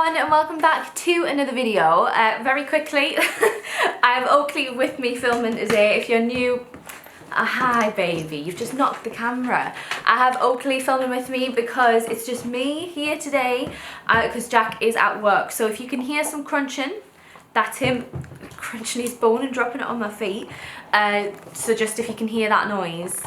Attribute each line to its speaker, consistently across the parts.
Speaker 1: everyone and welcome back to another video. Very quickly, I have Oakley with me filming today. If you're new, hi baby, you've just knocked the camera. I have Oakley filming with me because it's just me here today because Jack is at work. So if you can hear some crunching, that's him crunching his bone and dropping it on my feet. So just if you can hear that noise,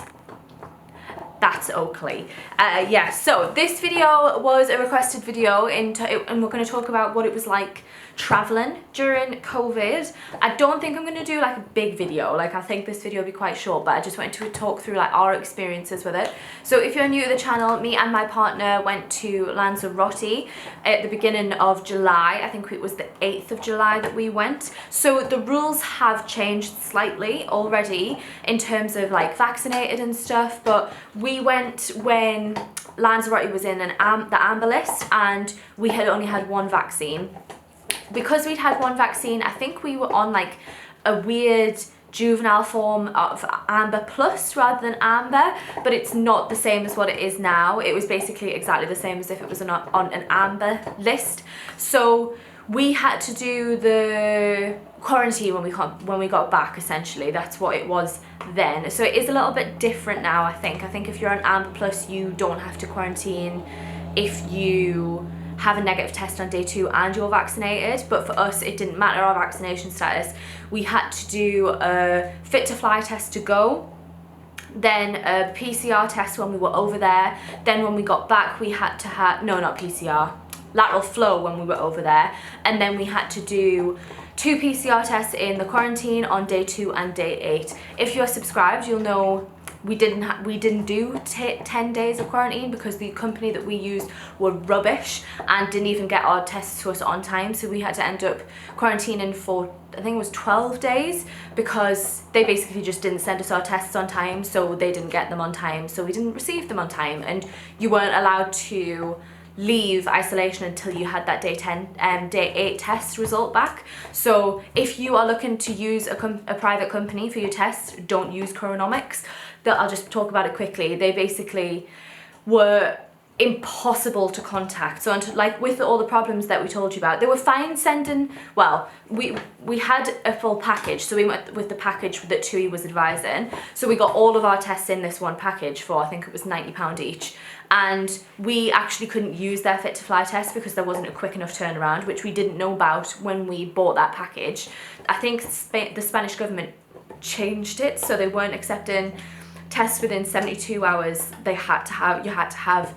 Speaker 1: that's Oakley. Yeah, so this video was a requested video and we're going to talk about what it was like traveling during COVID. I don't think I'm going to do like a big video, like I think this video will be quite short, but I just wanted to talk through like our experiences with it. So if you're new to the channel, me and my partner went to Lanzarote at the beginning of July. I think it was the 8th of July that we went. So the rules have changed slightly already in terms of like vaccinated and stuff, but we went when Lanzarote was in the amber list and we had only had one vaccine. Because we'd had one vaccine, I think we were on like a weird juvenile form of amber plus rather than amber, but it's not the same as what it is now. It was basically exactly the same as if it was on an amber list. So we had to do the quarantine when we got back, essentially. That's what it was then. So it is a little bit different now, I think. I think if you're on amber plus, you don't have to quarantine if you have a negative test on day 2 and you're vaccinated, but for us it didn't matter our vaccination status. We had to do a fit to fly test to go, then a PCR test when we were over there, then when we got back we had to have, no, not PCR, lateral flow when we were over there, and then we had to do 2 PCR tests in the quarantine on day 2 and day 8. If you're subscribed, you'll know we didn't do 10 days of quarantine because the company that we used were rubbish and didn't even get our tests to us on time, so we had to end up quarantining for, I think it was 12 days, because they basically just didn't send us our tests on time, so they didn't get them on time, so we didn't receive them on time, and you weren't allowed to leave isolation until you had that day 8 test result back. So if you are looking to use a private company for your tests, don't use Coronomics. I'll just talk about it quickly. They basically were impossible to contact. So like with all the problems that we told you about, they were fine sending, well, we had a full package, so we went with the package that TUI was advising. So we got all of our tests in this one package for, I think it was £90 each, and we actually couldn't use their fit to fly test because there wasn't a quick enough turnaround, which we didn't know about when we bought that package. I think the Spanish government changed it, so they weren't accepting tests within 72 hours. You had to have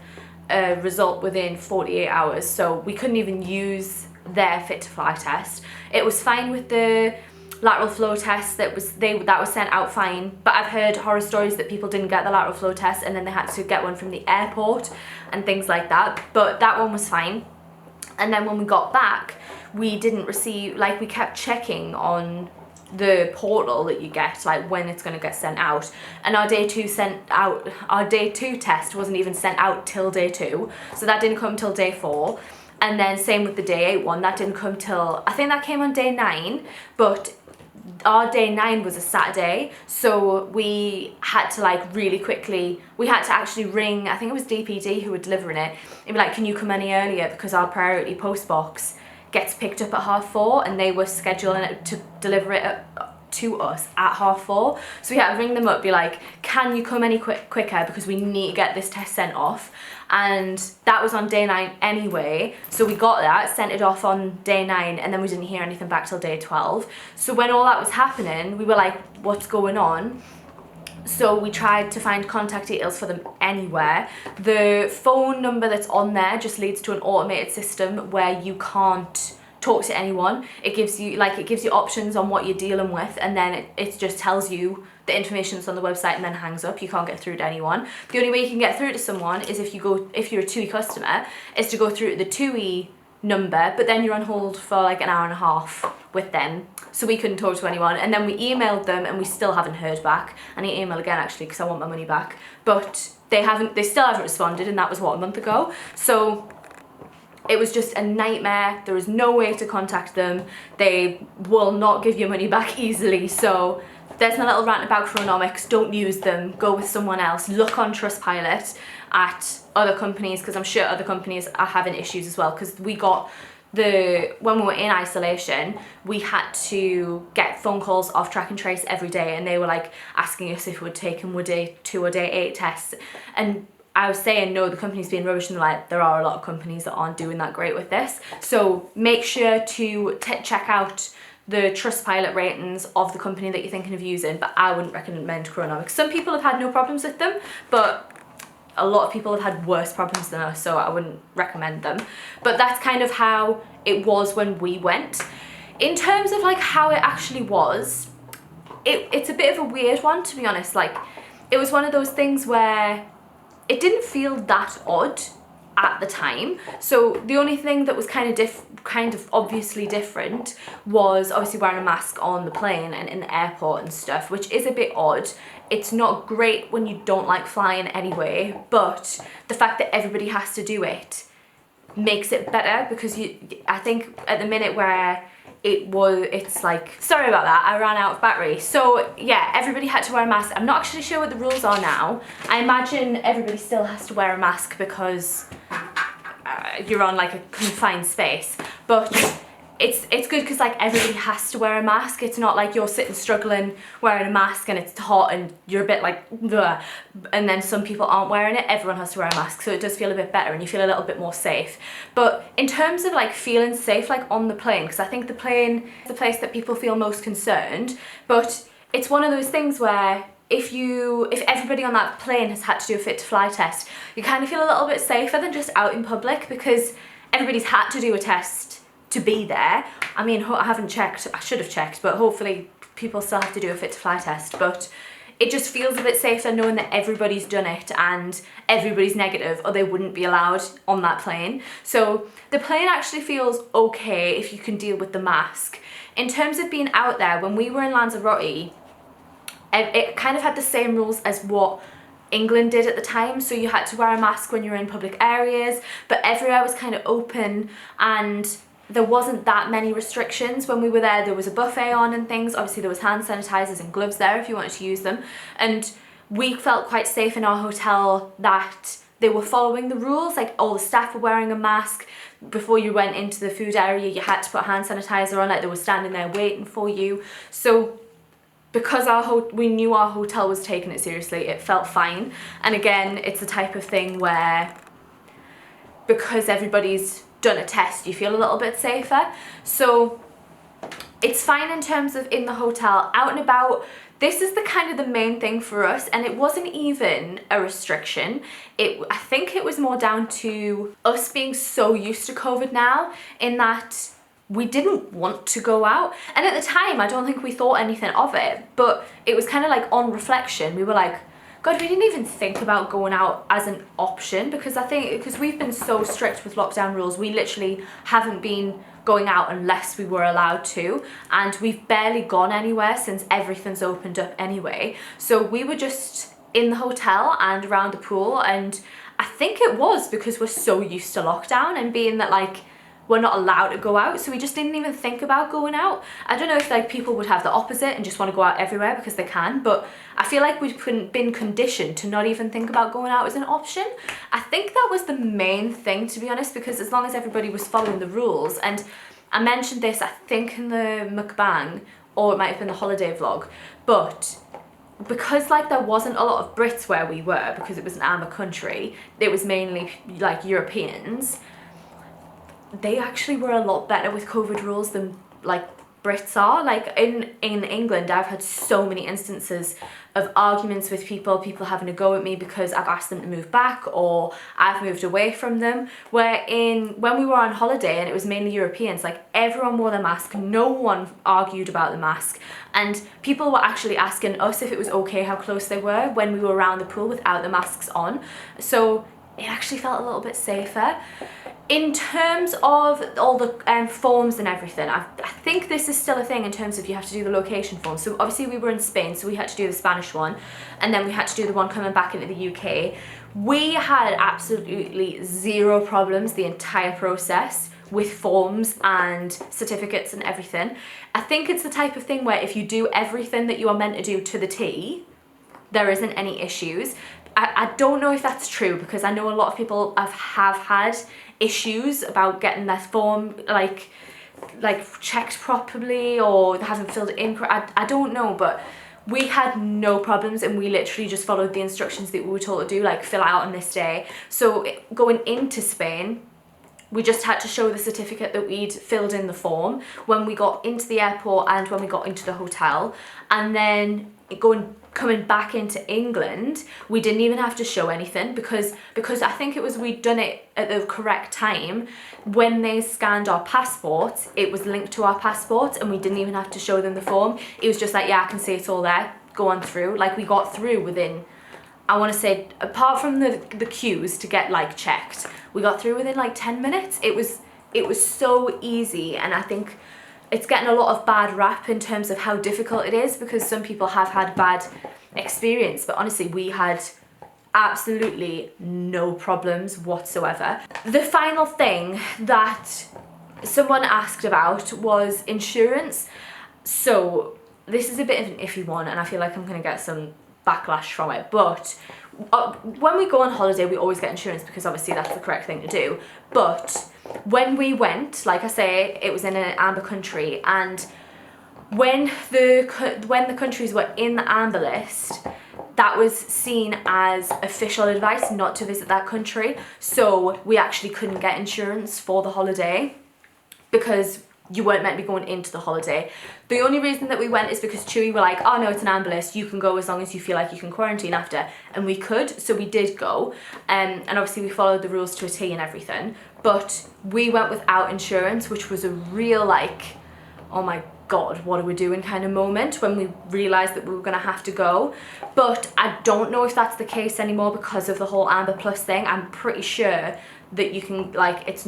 Speaker 1: a result within 48 hours, so we couldn't even use their fit to fly test. It was fine with the lateral flow test that was sent out fine, but I've heard horror stories that people didn't get the lateral flow test and then they had to get one from the airport and things like that, but that one was fine. And then when we got back, we didn't receive, like, we kept checking on the portal that you get, like when it's going to get sent out, and our day 2 test wasn't even sent out till day 2, so that didn't come till day 4. And then same with the day 8 one, that didn't come till, I think that came on day 9, but our day 9 was a Saturday, so we had to like really quickly, we had to actually ring, I think it was DPD who were delivering it, and be like, can you come any earlier, because our priority post box gets picked up at 4:30 and they were scheduling it to deliver it to us at 4:30. So we had to ring them up, be like, can you come any quicker because we need to get this test sent off. And that was on day 9 anyway, so we got that, sent it off on day 9, and then we didn't hear anything back till day 12. So when all that was happening, we were like, what's going on? So we tried to find contact details for them anywhere. The phone number that's on there just leads to an automated system where you can't talk to anyone. It gives you options on what you're dealing with, and then it just tells you the information that's on the website and then hangs up. You can't get through to anyone. The only way you can get through to someone is if you're a TUI customer, is to go through to the TUI number, but then you're on hold for like an hour and a half with them, so we couldn't talk to anyone. And then we emailed them and we still haven't heard back. I need to email again actually because I want my money back, but they still haven't responded, and that was what, a month ago. So it was just a nightmare. There was no way to contact them. They will not give your money back easily. So there's my little rant about Chronomics. Don't use them, go with someone else. Look on Trustpilot at other companies, because I'm sure other companies are having issues as well, because we got when we were in isolation, we had to get phone calls off track and trace every day, and they were like asking us if we would take them, would day 2 or day 8 tests. And I was saying, no, the company's being rubbish, and they're like, there are a lot of companies that aren't doing that great with this. So make sure to check out the Trustpilot ratings of the company that you're thinking of using, but I wouldn't recommend Chronomics. Some people have had no problems with them, but a lot of people have had worse problems than us, so I wouldn't recommend them. But that's kind of how it was when we went. In terms of like how it actually was, it's a bit of a weird one, to be honest. Like, it was one of those things where it didn't feel that odd at the time. So the only thing that was kind of obviously different was obviously wearing a mask on the plane and in the airport and stuff, which is a bit odd. It's not great when you don't like flying anyway, but the fact that everybody has to do it makes it better, because I think at the minute where it's like, sorry about that, I ran out of battery. So yeah, everybody had to wear a mask. I'm not actually sure what the rules are now. I imagine everybody still has to wear a mask because you're on like a confined space, but it's good because like everybody has to wear a mask. It's not like you're sitting struggling wearing a mask and it's hot and you're a bit like bleh, and then some people aren't wearing it. Everyone has to wear a mask, so it does feel a bit better and you feel a little bit more safe. But in terms of like feeling safe, like on the plane, because I think the plane is the place that people feel most concerned, but it's one of those things where if everybody on that plane has had to do a fit to fly test, you kind of feel a little bit safer than just out in public, because everybody's had to do a test to be there. I mean, I haven't checked, I should have checked, but hopefully people still have to do a fit to fly test. But it just feels a bit safer knowing that everybody's done it and everybody's negative, or they wouldn't be allowed on that plane. So the plane actually feels okay if you can deal with the mask. In terms of being out there, when we were in Lanzarote, it kind of had the same rules as what England did at the time. So you had to wear a mask when you were in public areas, but everywhere was kind of open and there wasn't that many restrictions. When we were there, there was a buffet on and things. Obviously there was hand sanitizers and gloves there if you wanted to use them. And we felt quite safe in our hotel that they were following the rules. Like, all the staff were wearing a mask. Before you went into the food area, you had to put hand sanitizer on, like they were standing there waiting for you. So because we knew our hotel was taking it seriously, it felt fine. And again, it's the type of thing where because everybody's done a test, you feel a little bit safer. So it's fine in terms of in the hotel. Out and about, this is the kind of the main thing for us, and it wasn't even a restriction. I think it was more down to us being so used to COVID now, in that we didn't want to go out. And at the time, I don't think we thought anything of it, but it was kind of like on reflection, we were like, God, we didn't even think about going out as an option, because I think because we've been so strict with lockdown rules, we literally haven't been going out unless we were allowed to, and we've barely gone anywhere since everything's opened up anyway. So we were just in the hotel and around the pool, and I think it was because we're so used to lockdown and being that like we're not allowed to go out, so we just didn't even think about going out. I don't know if like people would have the opposite and just want to go out everywhere because they can, but I feel like we've been conditioned to not even think about going out as an option. I think that was the main thing, to be honest, because as long as everybody was following the rules, and I mentioned this I think in the mukbang, or it might have been the holiday vlog, but because like there wasn't a lot of Brits where we were, because it was an AMA country, it was mainly like Europeans, they actually were a lot better with COVID rules than like Brits are. Like in England, I've had so many instances of arguments with people having a go at me because I've asked them to move back or I've moved away from them. When we were on holiday and it was mainly Europeans, like everyone wore their mask, no one argued about the mask, and people were actually asking us if it was okay how close they were when we were around the pool without the masks on. So it actually felt a little bit safer. In terms of all the forms and everything, I think this is still a thing in terms of you have to do the location form. So obviously we were in Spain, so we had to do the Spanish one, and then we had to do the one coming back into the UK. We had absolutely zero problems the entire process with forms and certificates and everything. I think it's the type of thing where if you do everything that you are meant to do to the T, there isn't any issues. I don't know if that's true, because I know a lot of people have had issues about getting their form like checked properly, or they haven't filled it in. I don't know, but we had no problems, and we literally just followed the instructions that we were told to do, like fill out on this day. So going into Spain, we just had to show the certificate that we'd filled in the form when we got into the airport and when we got into the hotel. And then coming back into England, we didn't even have to show anything, because I think it was we'd done it at the correct time. When they scanned our passports, it was linked to our passports, and we didn't even have to show them the form. It was just like, yeah, I can see it's all there, go on through. Like, we got through within, I want to say, apart from the queues to get like checked, we got through within like 10 minutes. It was so easy, and I think it's getting a lot of bad rap in terms of how difficult it is, because some people have had bad experience, but honestly we had absolutely no problems whatsoever. The final thing that someone asked about was insurance. So this is a bit of an iffy one, and I feel like I'm gonna get some backlash from it, but when we go on holiday we always get insurance, because obviously that's the correct thing to do. But when we went, like I say, it was in an amber country, and when the countries were in the amber list, that was seen as official advice not to visit that country. So we actually couldn't get insurance for the holiday, because you weren't meant to be going into the holiday. The only reason that we went is because Chewy were like, oh no, it's an amber list, you can go as long as you feel like you can quarantine after. And we could, so we did go. And obviously we followed the rules to a T and everything. But we went without insurance, which was a real like, oh my God, what are we doing kind of moment when we realised that we were gonna have to go. But I don't know if that's the case anymore because of the whole Amber Plus thing. I'm pretty sure that you can, like, it's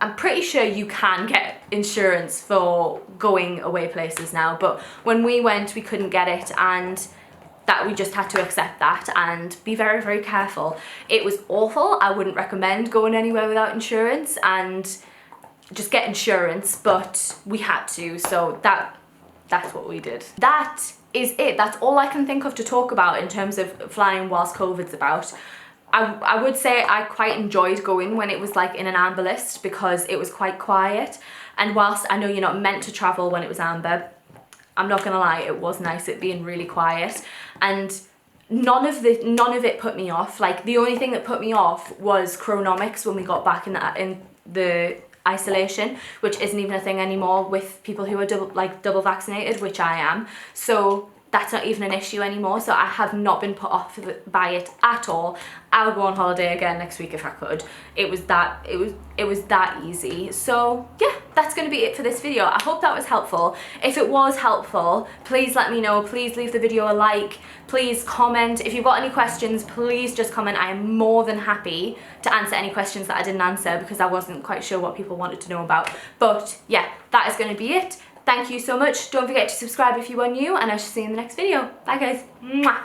Speaker 1: I'm pretty sure you can get insurance for going away places now, but when we went we couldn't get it, and that we just had to accept that and be very, very careful. It was awful. I wouldn't recommend going anywhere without insurance, and just get insurance, but we had to, so that's what we did. That is it. That's all I can think of to talk about in terms of flying whilst COVID's about. I would say I quite enjoyed going when it was like in an amber list, because it was quite quiet, and whilst I know you're not meant to travel when it was amber, I'm not gonna lie, it was nice it being really quiet, and none of it put me off. Like, the only thing that put me off was chronomics when we got back in the isolation, which isn't even a thing anymore with people who are double vaccinated, which I am. So that's not even an issue anymore, so I have not been put off by it at all. I'll go on holiday again next week if I could. It was that easy. So yeah, that's gonna be it for this video. I hope that was helpful. If it was helpful, please let me know. Please leave the video a like. Please comment. If you've got any questions, please just comment. I am more than happy to answer any questions that I didn't answer, because I wasn't quite sure what people wanted to know about. But yeah, that is gonna be it. Thank you so much. Don't forget to subscribe if you are new, and I shall see you in the next video. Bye guys. Mwah.